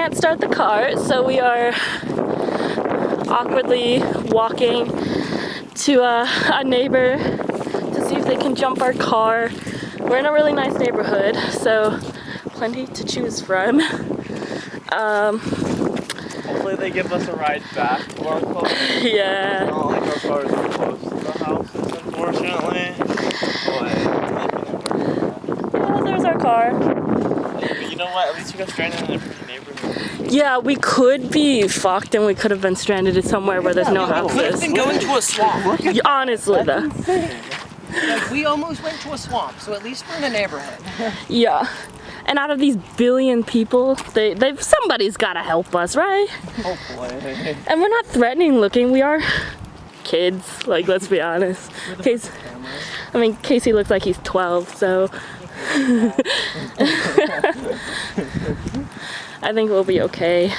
can't start the car, so we are awkwardly walking to a neighbor to see if they can jump our car. We're in a really nice neighborhood, so plenty to choose from. Hopefully they give us a ride back to our car. Yeah. It's not like our cars are close to the houses, unfortunately. Yeah, there's our car. But you know what? At least we got stranded in a pretty neighborhood. Yeah, we could be fucked and we could have been stranded somewhere where there's no We could have houses. been going to a swamp. Honestly, though. Like, we almost went to a swamp, so at least we're in a neighborhood. Yeah. And out of these billion people, they've somebody's gotta help us, right? Hopefully. And we're not threatening looking, we are kids, like, let's be honest. Kasey looks like he's 12, so I think we'll be okay.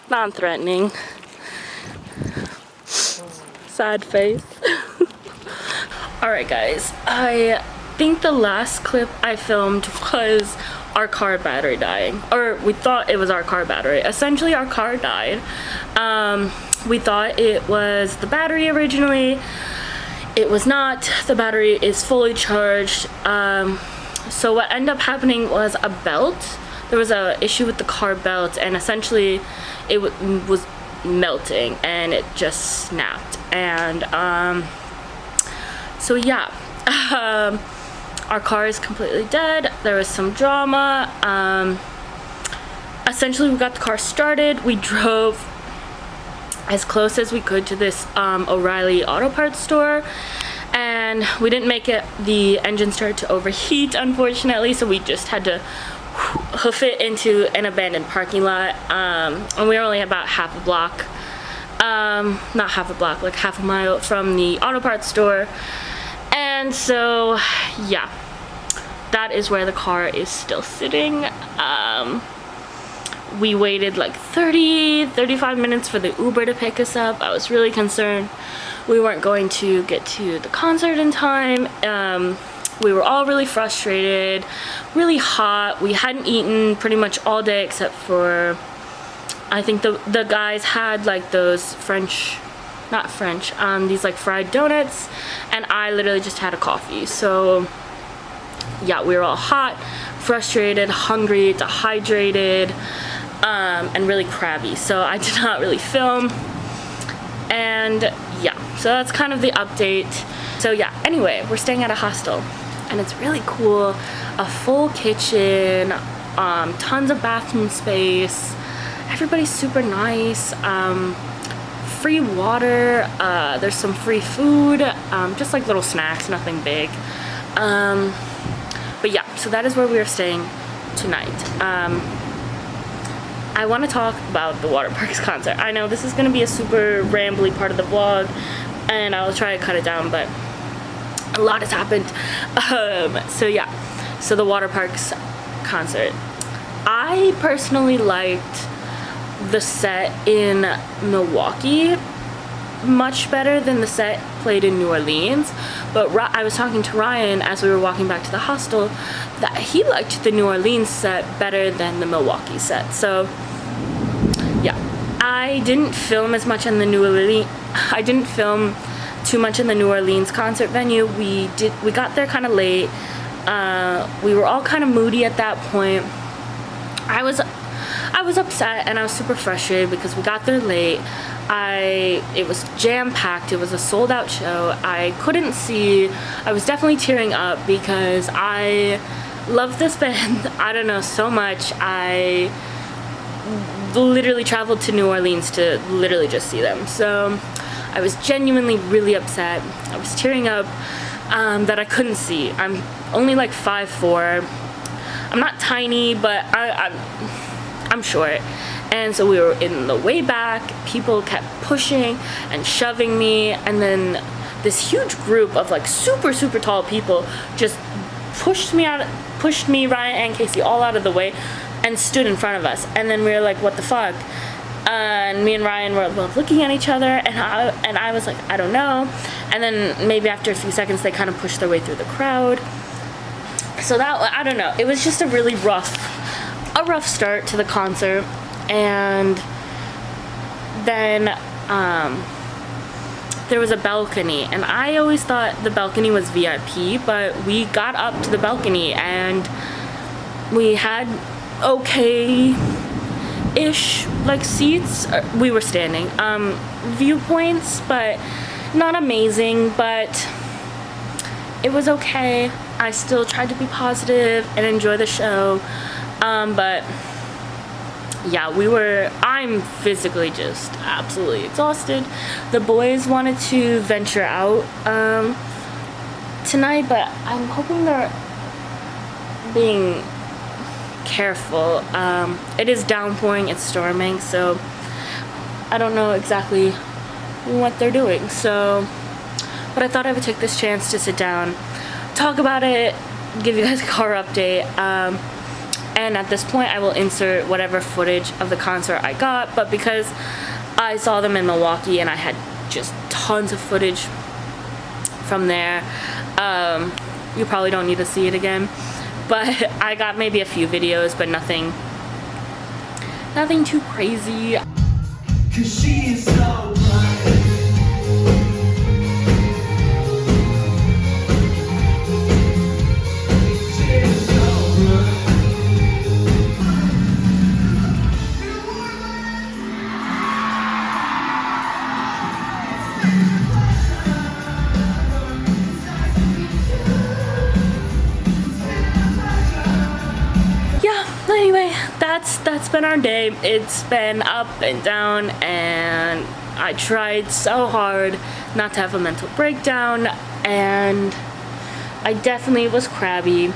Non-threatening. Sad face. Alright guys, I think the last clip I filmed was our car battery dying, or we thought it was our car battery. Essentially our car died. We thought it was the battery originally. It was not. The battery is fully charged. So what ended up happening was a belt. There was an issue with the car belt, and essentially it was melting and it just snapped. And so yeah, our car is completely dead. There was some drama. Essentially we got the car started. We drove as close as we could to this O'Reilly auto parts store, and we didn't make it. The engine started to overheat, unfortunately, so we just had to hoof it into an abandoned parking lot. And we were only about half a block, not half a block, like half a mile from the auto parts store. And so yeah, that is where the car is still sitting. We waited like 35 minutes for the Uber to pick us up. I was really concerned we weren't going to get to the concert in time. We were all really frustrated, really hot. We hadn't eaten pretty much all day except for, I think the guys had like those these like fried donuts, and I literally just had a coffee. So yeah, we were all hot, frustrated, hungry, dehydrated, and really crabby, so I did not really film. And yeah, so that's kind of the update. So yeah, anyway, we're staying at a hostel and it's really cool. A full kitchen, tons of bathroom space, everybody's super nice, free water, there's some free food, just like little snacks, nothing big. But yeah, so that is where we are staying tonight. I want to talk about the water parks concert. I know this is going to be a super rambly part of the vlog, and I'll try to cut it down, but a lot has happened. So yeah, so the water parks concert. I personally liked the set in Milwaukee much better than the set played in New Orleans, but I was talking to Ryan as we were walking back to the hostel that he liked the New Orleans set better than the Milwaukee set. So yeah, I didn't film as much in the New Orleans. I didn't film too much in the New Orleans concert venue. We got there kind of late. We were all kind of moody at that point. I was upset and I was super frustrated because we got there late. It was jam-packed. It was a sold-out show. I couldn't see. I was definitely tearing up because I love this band, I don't know, so much. I literally traveled to New Orleans to literally just see them. So I was genuinely really upset. I was tearing up that I couldn't see. I'm only like 5'4". I'm not tiny, but I'm short. And so we were in the way back, people kept pushing and shoving me, and then this huge group of like super tall people just pushed me, Ryan and Kasey all out of the way and stood in front of us. And then we were like, what the fuck? And me and Ryan were looking at each other, and I was like, I don't know. And then maybe after a few seconds they kind of pushed their way through the crowd. So that, I don't know, it was just a really rough start to the concert. and then there was a balcony, and I always thought the balcony was VIP, but we got up to the balcony and we had okay-ish like seats. We were standing viewpoints, but not amazing, but it was okay. I still tried to be positive and enjoy the show, but yeah, I'm physically just absolutely exhausted. The boys wanted to venture out tonight, but I'm hoping they're being careful. It is downpouring, it's storming, so I don't know exactly what they're doing. So, but I thought I would take this chance to sit down, talk about it, give you guys a car update. And at this point, I will insert whatever footage of the concert I got, but because I saw them in Milwaukee and I had just tons of footage from there, you probably don't need to see it again. But I got maybe a few videos, but nothing too crazy. 'Cause she is so anyway, that's been our day. It's been up and down, and I tried so hard not to have a mental breakdown, and I definitely was crabby.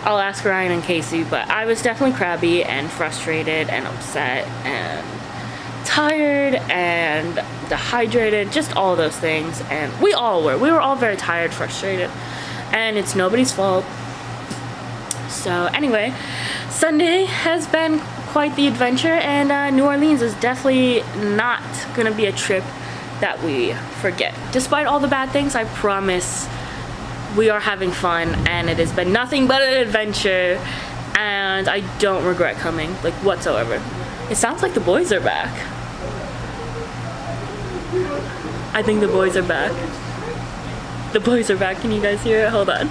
I'll ask Ryan and Kasey, but I was definitely crabby and frustrated and upset and tired and dehydrated, just all those things. And we were all very tired, frustrated, and it's nobody's fault. So anyway, Sunday has been quite the adventure, and New Orleans is definitely not gonna be a trip that we forget. Despite all the bad things, I promise we are having fun, and it has been nothing but an adventure, and I don't regret coming, like, whatsoever. It sounds like the boys are back. I think the boys are back. The boys are back. Can you guys hear it? Hold on.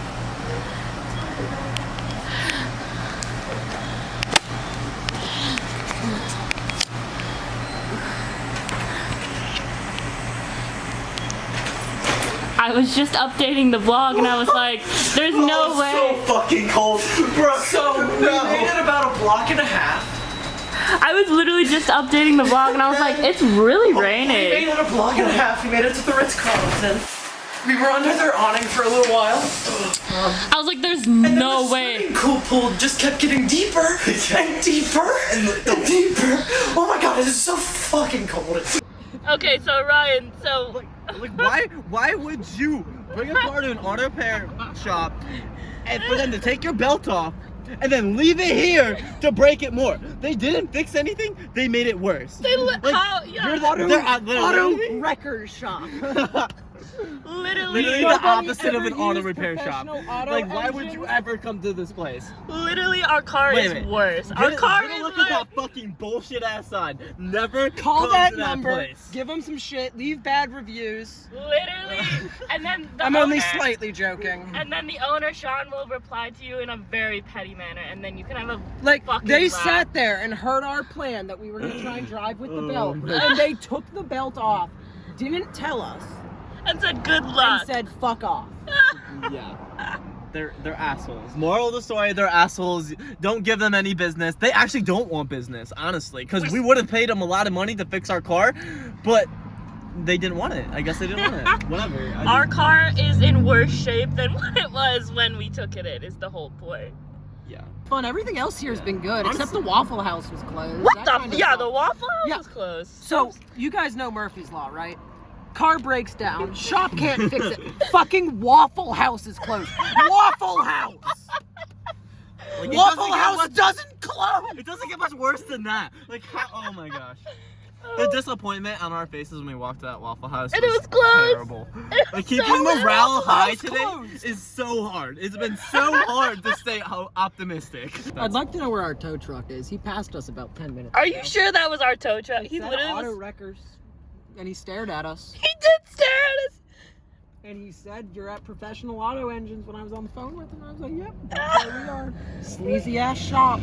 I was just updating the vlog and I was like, there's no way. It's so fucking cold, bro. So we made it about a block and a half. I was literally just updating the vlog and I was like, it's really raining. We made it a block and a half. We made it to the Ritz-Carlton. We were under their awning for a little while. I was like, there's no way. The swimming pool just kept getting deeper and deeper and deeper. Oh my god, it is so fucking cold. Okay, so Ryan, so Like why would you bring a car to an auto repair shop and for them to take your belt off and then leave it here to break it more? They didn't fix anything, they made it worse. Auto wrecker shop. Literally the opposite of an auto repair shop. Like, why would you ever come to this place? Literally, our car is worse. Our car is look at that fucking bullshit ass sign. Never call come that to that number. place. Give them some shit. Leave bad reviews. Literally, and then the I'm owner, only slightly joking. And then the owner, Sean, will reply to you in a very petty manner, and then you can have a fucking they laugh. sat there and heard our plan that we were gonna try and drive with the belt, and they took the belt off, didn't tell us, and said good luck. and said fuck off. Yeah. They're assholes. Moral of the story, they're assholes. Don't give them any business. They actually don't want business, honestly, because we would have paid them a lot of money to fix our car, but they didn't want it. I guess they didn't want it. Whatever. Our car is in worse shape than what it was when we took it in, is the whole point. Yeah. Fun. Everything else here has been good, except the Waffle House was closed. What That the? kind of Yeah, sucked. the Waffle House Yeah. was closed. So you guys know Murphy's Law, right? Car breaks down, shop can't fix it. Fucking Waffle House is closed. Waffle House. Like, Waffle House doesn't close. It doesn't get much worse than that. Like, oh my gosh. The disappointment on our faces when we walked to that Waffle House And it was closed. terrible. It Like keeping morale high House today closed. is so hard. It's been so hard to stay optimistic. I'd like to know where our tow truck is. He passed us about 10 minutes Are ago. you sure that was our tow truck? He He said literally auto was, wreckers, and he stared at us. he did stare at us. And he said, "You're at Professional Auto Engines." When I was on the phone with him, I was like, "Yep, that's where we are." Sleazy ass shop.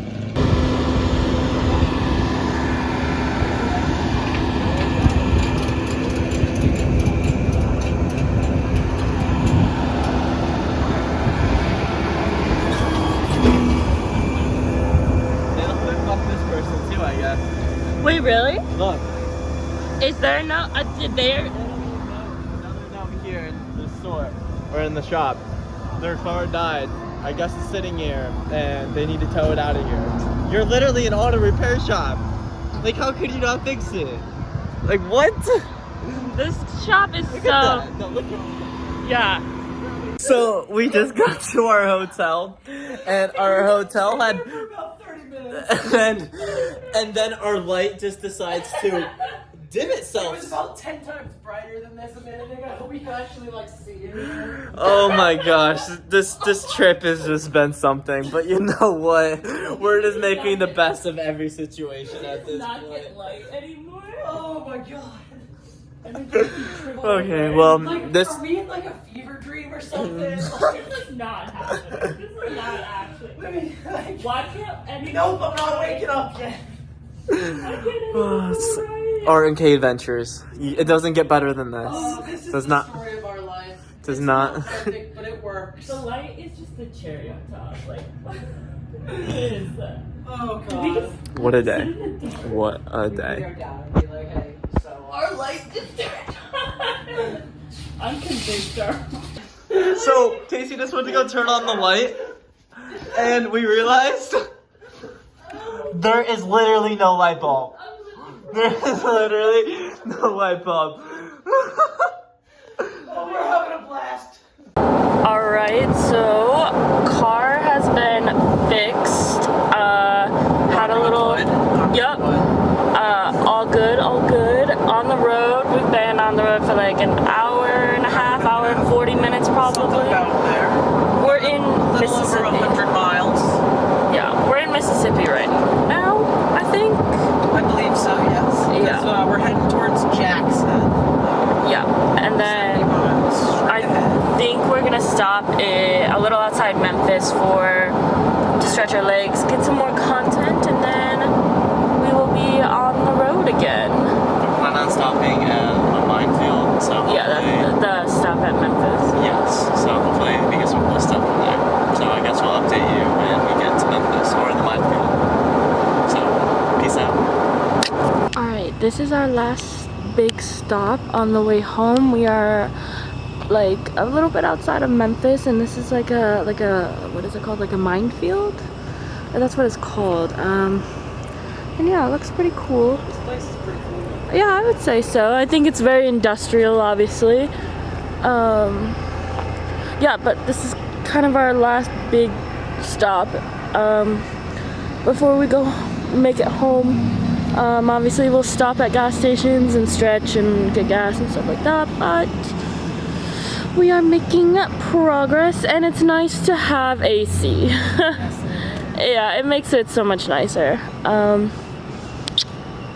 They'll flip off this person too, I guess. Wait, really? Look. Is there no, there? Another note here in the store or in the shop. Their car died. I guess it's sitting here and they need to tow it out of here. You're literally an auto repair shop. Like how could you not fix it? Like what? This shop is Look so, at that. No, look at yeah. So we just got to our hotel and our hotel had and then our light just decides to dim itself. about 10 times brighter than this a minute ago. I hope you can actually see it. Oh my gosh, this trip has just been something. But you know what? We're just making the best of every situation at this Not point. get light anymore. Oh my god. Okay, well, this Are we in like a fever dream or something? This is not happening. This is not actually. Why can't any? Nope, I'm not waking up yet. Rnk Adventures. It doesn't get better than this. This is Does the not. story of our life. Does It's not. perfect, but it works. The light is just the cherry on top. Like, what is that? Oh god. What a day. What a We day. go down and be like, hey, so. Our light just turned on. I'm convinced. So Kasey just went to go turn on the light, and we realized there is literally no light bulb. There is literally no light bulb. Oh, we're having a blast. Alright, so car has been fixed. Had a little. Yep. All good, all good. On the road, we've been on the road for like an hour and a half, hour and 40 minutes probably. there. We're in Mississippi. 100 miles. Yeah, we're in Mississippi right now, I think. I believe so, yes. Yeah. We're heading towards Jackson. Yeah, and then I think we're gonna stop a little outside Memphis to stretch our legs, get some more content, and then we will be on the road again. We plan on stopping at a minefield, so Yeah, that's the stop at Memphis. yes. So hopefully we get some cool stuff from there. So I guess we'll update you when we get to Memphis or the minefield. So peace out. Alright, this is our last big stop on the way home. We are like a little bit outside of Memphis, and this is like a what is it called, like a minefield? Or that's what it's called. And yeah, it looks pretty cool. This place is pretty cool. Yeah, I would say so. I think it's very industrial, obviously. Yeah, but this is kind of our last big stop before we go make it home. Obviously we'll stop at gas stations and stretch and get gas and stuff like that, but we are making progress, and it's nice to have AC. Yeah, it makes it so much nicer. But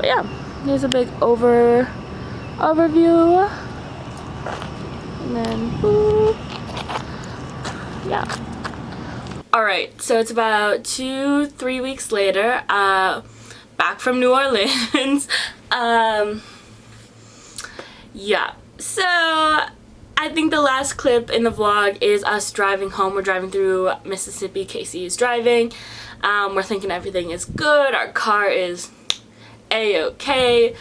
yeah, here's a big overview, and then boop. Yeah. All right, so it's about 2-3 weeks later. Back from New Orleans. Yeah, so I think the last clip in the vlog is us driving home. We're driving through Mississippi. Kasey is driving. We're thinking everything is good. Our car is a-okay.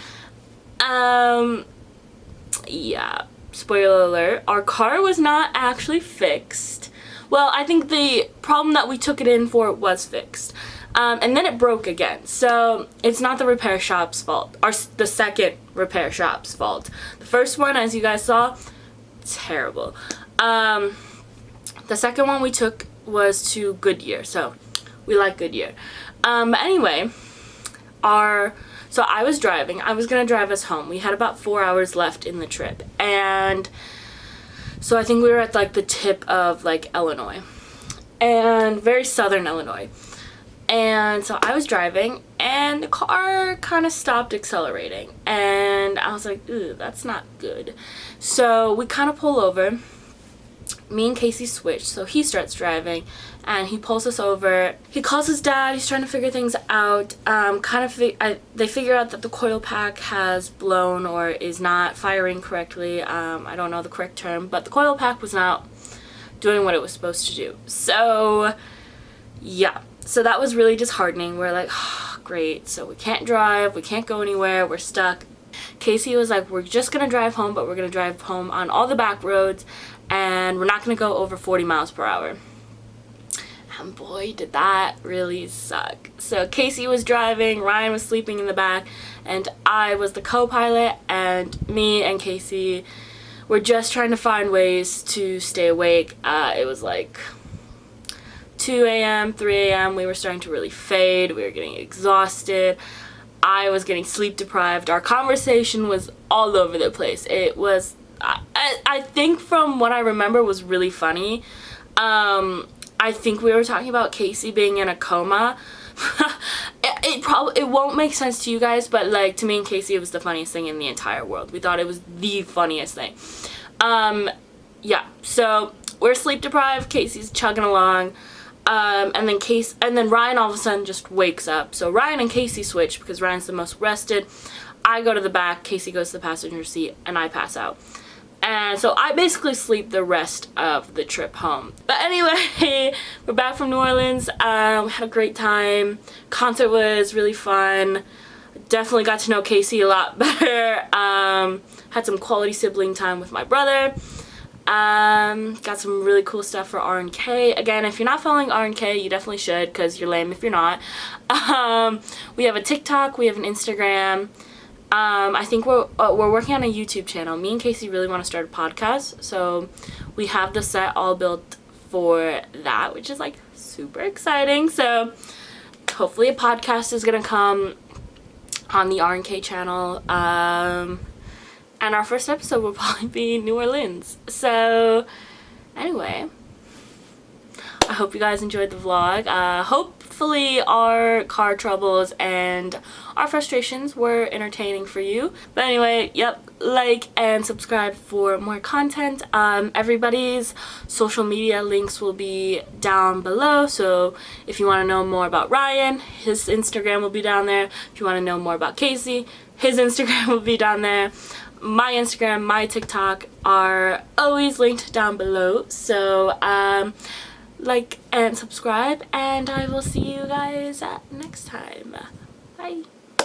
Yeah, spoiler alert, our car was not actually fixed. Well, I think the problem that we took it in for was fixed. And then it broke again. So it's not the repair shop's fault. The second repair shop's fault. The first one, as you guys saw, terrible. The second one we took was to Goodyear. So we like Goodyear. But anyway, so I was driving. I was gonna drive us home. We had about 4 hours left in the trip. And So I think we were at like the tip of like Illinois, and very southern Illinois. And so I was driving and the car kind of stopped accelerating, and I was like, ooh, that's not good. So we kind of pull over. Me and Kasey switch, so he starts driving and he pulls us over. He calls his dad. He's trying to figure things out. They figure out that the coil pack has blown or is not firing correctly. I don't know the correct term, but the coil pack was not doing what it was supposed to do. So yeah, so that was really disheartening. We're like, oh, great, so we can't drive, we can't go anywhere, we're stuck. Kasey was like, we're just gonna drive home, but we're gonna drive home on all the back roads, and we're not gonna go over 40 miles per hour. And boy, did that really suck. So Kasey was driving, Ryan was sleeping in the back, and I was the co-pilot, and me and Kasey were just trying to find ways to stay awake. It was like 2 a.m., 3 a.m. We were starting to really fade. We were getting exhausted. I was getting sleep deprived. Our conversation was all over the place. It was, I think from what I remember, was really funny. I think we were talking about Kasey being in a coma. It won't make sense to you guys, but like to me and Kasey, it was the funniest thing in the entire world. We thought it was the funniest thing. Yeah, so we're sleep deprived. Kasey's chugging along. And then Ryan all of a sudden just wakes up. So Ryan and Kasey switch because Ryan's the most rested. I go to the back, Kasey goes to the passenger seat, and I pass out. And so I basically sleep the rest of the trip home. But anyway, we're back from New Orleans. We had a great time. Concert was really fun. Definitely got to know Kasey a lot better. Had some quality sibling time with my brother. Got some really cool stuff for Rnk. Again, if you're not following Rnk, you definitely should, because you're lame if you're not. We have a TikTok, we have an Instagram. I think we're working on a YouTube channel. Me and Kasey really want to start a podcast, so we have the set all built for that, which is like super exciting. So hopefully a podcast is gonna come on the Rnk channel. And our first episode will probably be New Orleans. So, anyway, I hope you guys enjoyed the vlog. Hopefully our car troubles and our frustrations were entertaining for you. But anyway, yep, like and subscribe for more content. Everybody's social media links will be down below. So if you want to know more about Ryan, his Instagram will be down there. If you want to know more about Kasey, his Instagram will be down there. My Instagram, my TikTok are always linked down below. So, like and subscribe, and I will see you guys next time. Bye.